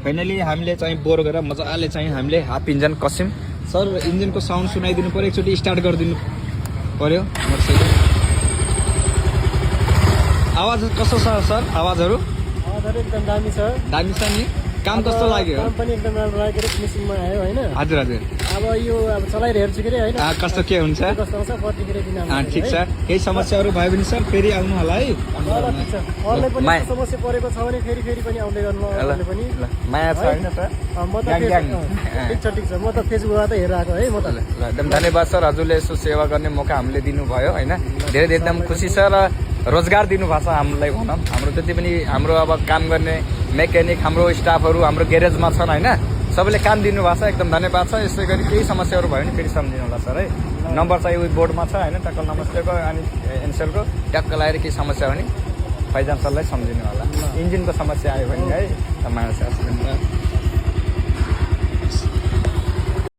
Finally हामीले चाहिँ bore गरेर मजाले चाहिँ हामीले हाफ इन्जन कस्यौँ सर। इन्जिनको साउन्ड सुनाइदिनु पऱ्यो, एकचोटि स्टार्ट गरिदिनु पऱ्यो मोटरसाइकल। आवाज कस्तो छ सर? आवाजहरू एकदम दामी छ। दामी छ नि। काम कस्तो लाग्यो? काम पनि एकदम राम्रो लाग्यो, फिनिसिङमा आयो हैन। हजुर हजुर। अब यो अब चलाएर हेर्छु के हैन कस्तो के हुन्छ, कस्तो आउँछ प्रतिक्रिया दिन आउँछ। ठिक छ। केही समस्याहरू भयो भने सर फेरि आउनु होला है। ठीक छ। अरूलाई पनि समस्या परेको छ भने फेरि पनि आउँदै गर्नु अरूले पनि। माया छ हैन त? म त ठीक छ। म त फेसबुकबाट त हेरेर आएको है म त। एकदम धन्यवाद सर, हजुरले यसो सेवा गर्ने मौका हामीले दिनुभयो हैन। धेरै एकदम खुसी छ र रोजगार दिनुभएको छ हामीलाई भनौँ। हाम्रो जति पनि हाम्रो अब काम गर्ने मेकानिक, हाम्रो स्टाफहरू हाम्रो ग्यारेजमा छन् हैन, सबैले काम दिनुभएको छ, एकदम धन्यवाद छ। यसै गरी केही समस्याहरू भयो भने फेरि सम्झिनु होला सर है। नम्बर चाहिँ उयो बोर्डमा छ हैन, टक्क नमस्तेको अनि एनसेलको ट्याक्क लगाएर केही समस्या हो भने फैजान सरलाई सम्झिनु होला। इन्जिनको समस्या आयो भने है माया छ।